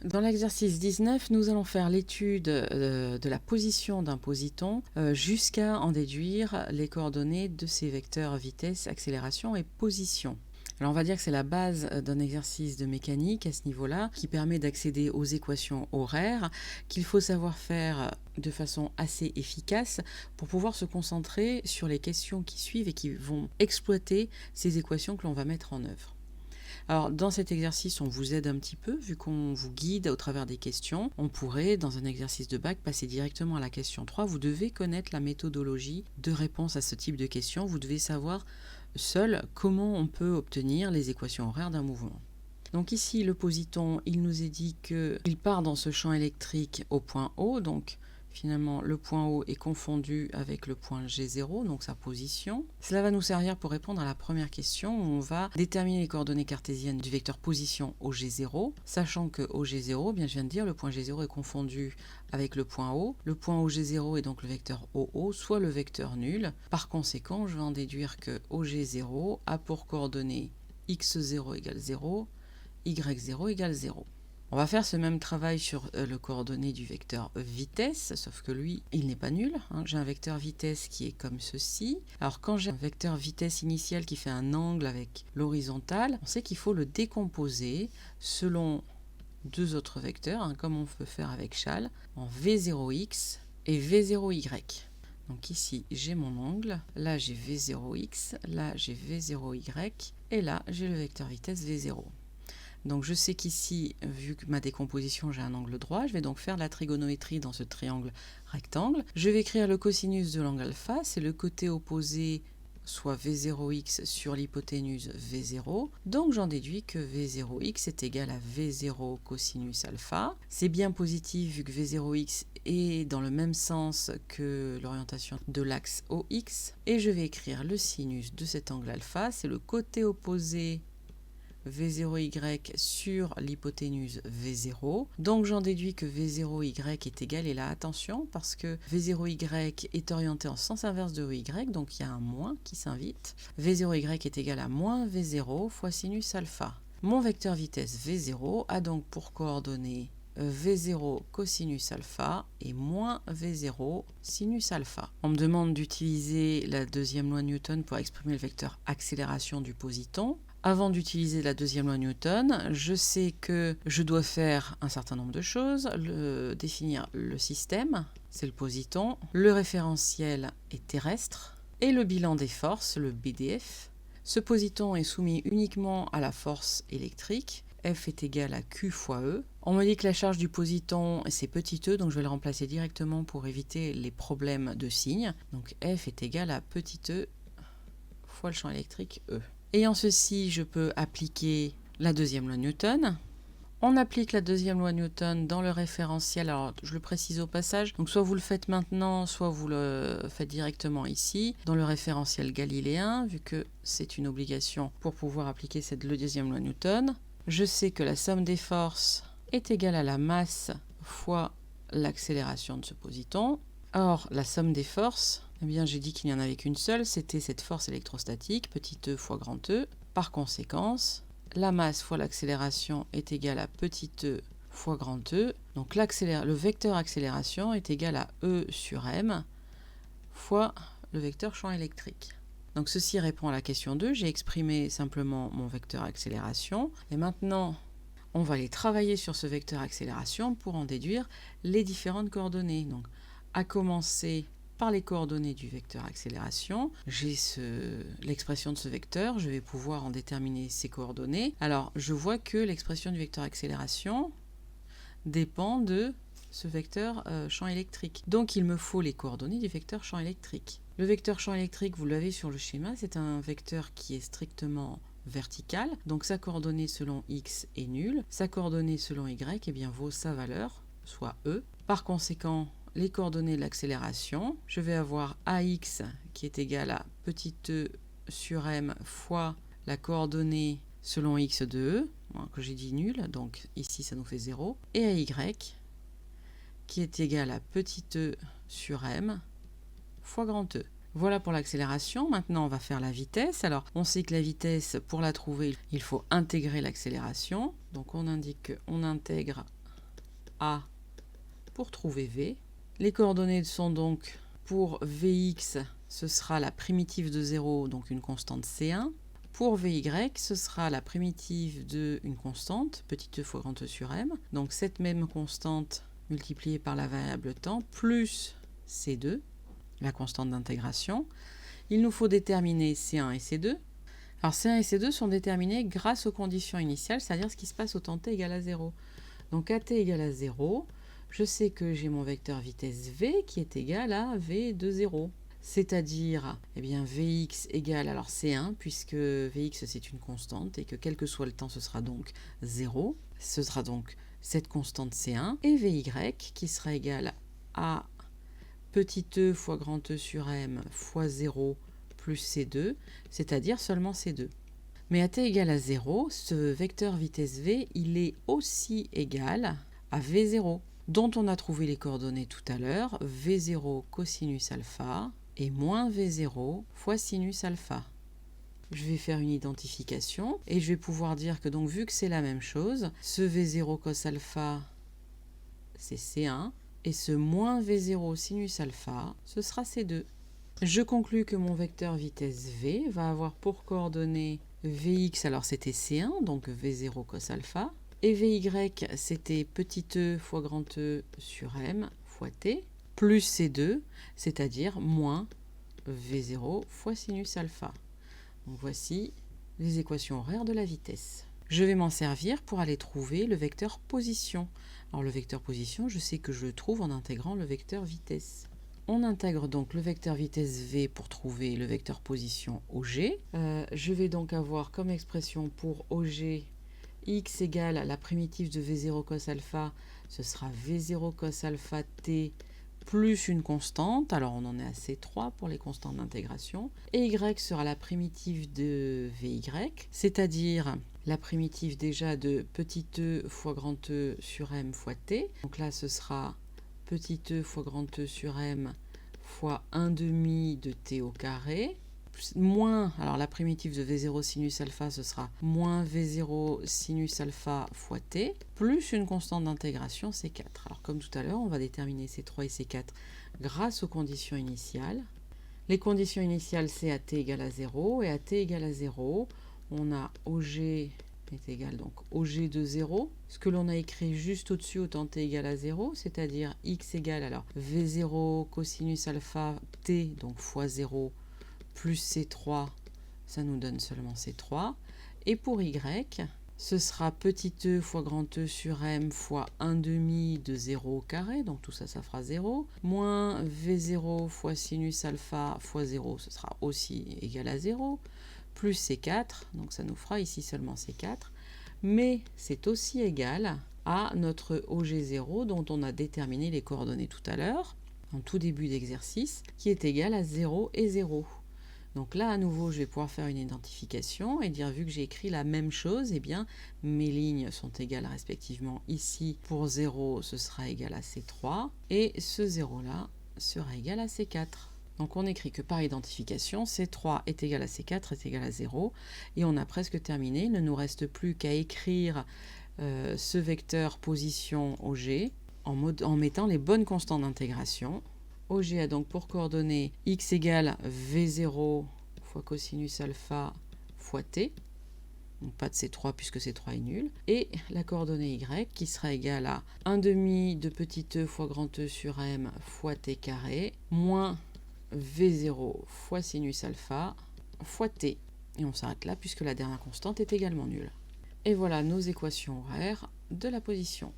Dans l'exercice 19, nous allons faire l'étude de la position d'un positon jusqu'à en déduire les coordonnées de ses vecteurs vitesse, accélération et position. Alors on va dire que c'est la base d'un exercice de mécanique à ce niveau-là qui permet d'accéder aux équations horaires qu'il faut savoir faire de façon assez efficace pour pouvoir se concentrer sur les questions qui suivent et qui vont exploiter ces équations que l'on va mettre en œuvre. Alors, dans cet exercice, on vous aide un petit peu, vu qu'on vous guide au travers des questions. On pourrait, dans un exercice de bac, passer directement à la question 3. Vous devez connaître la méthodologie de réponse à ce type de questions. Vous devez savoir seul comment on peut obtenir les équations horaires d'un mouvement. Donc ici, le positon, il nous est dit qu'il part dans ce champ électrique au point O, donc finalement, le point O est confondu avec le point G0, donc sa position. Cela va nous servir pour répondre à la première question où on va déterminer les coordonnées cartésiennes du vecteur position au G0, sachant que au G0, bien je viens de dire, le point G0 est confondu avec le point O. Le point au G0 est donc le vecteur OO, soit le vecteur nul. Par conséquent, je vais en déduire que OG0 a pour coordonnées x0 égale 0, y0 égale 0. On va faire ce même travail sur le coordonnées du vecteur vitesse, sauf que lui, il n'est pas nul. J'ai un vecteur vitesse qui est comme ceci. Alors quand j'ai un vecteur vitesse initial qui fait un angle avec l'horizontale, on sait qu'il faut le décomposer selon deux autres vecteurs, comme on peut faire avec Schall, en V0x et V0y. Donc ici, j'ai mon angle, là j'ai V0x, là j'ai V0y, et là j'ai le vecteur vitesse V0. Donc je sais qu'ici, vu que ma décomposition, j'ai un angle droit, je vais donc faire la trigonométrie dans ce triangle rectangle. Je vais écrire le cosinus de l'angle alpha, c'est le côté opposé, soit V0x sur l'hypoténuse V0. Donc j'en déduis que V0x est égal à V0 cosinus alpha. C'est bien positif vu que V0x est dans le même sens que l'orientation de l'axe OX. Et je vais écrire le sinus de cet angle alpha, c'est le côté opposé V0y sur l'hypoténuse V0. Donc j'en déduis que V0y est égal, et là attention, parce que V0y est orienté en sens inverse de y, donc il y a un moins qui s'invite. V0y est égal à moins V0 fois sinus alpha. Mon vecteur vitesse V0 a donc pour coordonnées V0 cosinus alpha et moins V0 sinus alpha. On me demande d'utiliser la deuxième loi de Newton pour exprimer le vecteur accélération du positon. Avant d'utiliser la deuxième loi Newton, je sais que je dois faire un certain nombre de choses, définir le système, c'est le positon, le référentiel est terrestre, et le bilan des forces, le BDF. Ce positon est soumis uniquement à la force électrique, F est égal à Q fois E. On me dit que la charge du positon, c'est petit e, donc je vais le remplacer directement pour éviter les problèmes de signes. Donc F est égal à petit e fois le champ électrique E. Ayant ceci, je peux appliquer la deuxième loi Newton. On applique la deuxième loi Newton dans le référentiel. Alors, je le précise au passage. Donc, soit vous le faites maintenant, soit vous le faites directement ici, dans le référentiel galiléen, vu que c'est une obligation pour pouvoir appliquer cette deuxième loi Newton. Je sais que la somme des forces est égale à la masse fois l'accélération de ce positon. Or, la somme des forces, eh bien, j'ai dit qu'il n'y en avait qu'une seule, c'était cette force électrostatique, petit e fois grand E. Par conséquence, la masse fois l'accélération est égale à petit e fois grand E. Donc le vecteur accélération est égal à E sur m fois le vecteur champ électrique. Donc ceci répond à la question 2. J'ai exprimé simplement mon vecteur accélération. Et maintenant, on va aller travailler sur ce vecteur accélération pour en déduire les différentes coordonnées. Donc, à commencer par les coordonnées du vecteur accélération, j'ai l'expression de ce vecteur, je vais pouvoir en déterminer ses coordonnées. Alors, je vois que l'expression du vecteur accélération dépend de ce vecteur champ électrique. Donc, il me faut les coordonnées du vecteur champ électrique. Le vecteur champ électrique, vous l'avez sur le schéma, c'est un vecteur qui est strictement vertical. Donc, sa coordonnée selon x est nulle. Sa coordonnée selon y vaut sa valeur, soit E. Par conséquent, les coordonnées de l'accélération, je vais avoir AX qui est égal à petit e sur m fois la coordonnée selon x de E, que j'ai dit nul, donc ici ça nous fait 0, et AY qui est égal à petit e sur m fois grand E. Voilà pour l'accélération. Maintenant, on va faire la vitesse. Alors, on sait que la vitesse, pour la trouver, il faut intégrer l'accélération. Donc, on indique qu'on intègre A pour trouver V. Les coordonnées sont donc pour Vx, ce sera la primitive de 0, donc une constante C1. Pour Vy, ce sera la primitive d'une constante, petit e fois grand E sur m. Donc cette même constante multipliée par la variable temps, plus C2, la constante d'intégration. Il nous faut déterminer C1 et C2. Alors C1 et C2 sont déterminés grâce aux conditions initiales, c'est-à-dire ce qui se passe au temps t égale à 0. Donc à t égale à 0, je sais que j'ai mon vecteur vitesse v qui est égal à v de 0. C'est-à-dire, eh bien, Vx égale, alors C1, puisque Vx c'est une constante, et que quel que soit le temps, ce sera donc 0. Ce sera donc cette constante C1, et Vy qui sera égal à petit e fois grand E sur m fois 0 plus C2, c'est-à-dire seulement C2. Mais à t égale à 0, ce vecteur vitesse v, il est aussi égal à V0, dont on a trouvé les coordonnées tout à l'heure, V0 cosinus alpha, et moins V0 fois sinus alpha. Je vais faire une identification et je vais pouvoir dire que donc vu que c'est la même chose, ce V0 cos alpha c'est C1 et ce moins V0 sinus alpha ce sera C2. Je conclus que mon vecteur vitesse V va avoir pour coordonnées Vx, alors c'était C1 donc V0 cos alpha, et Vy c'était petit e fois grand E sur m fois t, plus C2, c'est-à-dire moins V0 fois sinus alpha. Donc voici les équations horaires de la vitesse. Je vais m'en servir pour aller trouver le vecteur position. Alors le vecteur position, je sais que je le trouve en intégrant le vecteur vitesse. On intègre donc le vecteur vitesse v pour trouver le vecteur position OG. Je vais donc avoir comme expression pour OG x égale à la primitive de V0 cos alpha, ce sera V0 cos alpha t plus une constante, alors on en est à C3 pour les constantes d'intégration, et y sera la primitive de Vy, c'est-à-dire la primitive déjà de petit e fois grand E sur m fois t. Donc là ce sera petit e fois grand E sur m fois 1 demi de t au carré, moins, alors la primitive de V0 sinus alpha, ce sera moins V0 sinus alpha fois t, plus une constante d'intégration, C4. Alors comme tout à l'heure, on va déterminer C3 et C4 grâce aux conditions initiales. Les conditions initiales, c'est à t égale à 0, et à t égale à 0, on a OG est égal donc OG de 0, ce que l'on a écrit juste au-dessus au temps t égale à 0, c'est-à-dire x égale alors V0 cosinus alpha t, donc fois 0, plus C3, ça nous donne seulement C3. Et pour Y, ce sera petit e fois grand E sur m fois 1 demi de 0 au carré, donc tout ça, ça fera 0, moins V0 fois sinus alpha fois 0, ce sera aussi égal à 0, plus C4, donc ça nous fera ici seulement C4, mais c'est aussi égal à notre OG0 dont on a déterminé les coordonnées tout à l'heure, en tout début d'exercice, qui est égal à 0 et 0. Donc là, à nouveau, je vais pouvoir faire une identification et dire, vu que j'ai écrit la même chose, eh bien, mes lignes sont égales respectivement ici. Pour 0, ce sera égal à C3, et ce 0-là sera égal à C4. Donc on écrit que par identification, C3 est égal à C4 est égal à 0, et on a presque terminé. Il ne nous reste plus qu'à écrire ce vecteur position OG en mettant les bonnes constantes d'intégration. OG a donc pour coordonnées x égale V0 fois cosinus alpha fois t, donc pas de C3 puisque C3 est nul, et la coordonnée y qui sera égale à 1 demi de petit e fois grand E sur m fois t carré, moins V0 fois sinus alpha fois t. Et on s'arrête là puisque la dernière constante est également nulle. Et voilà nos équations horaires de la position.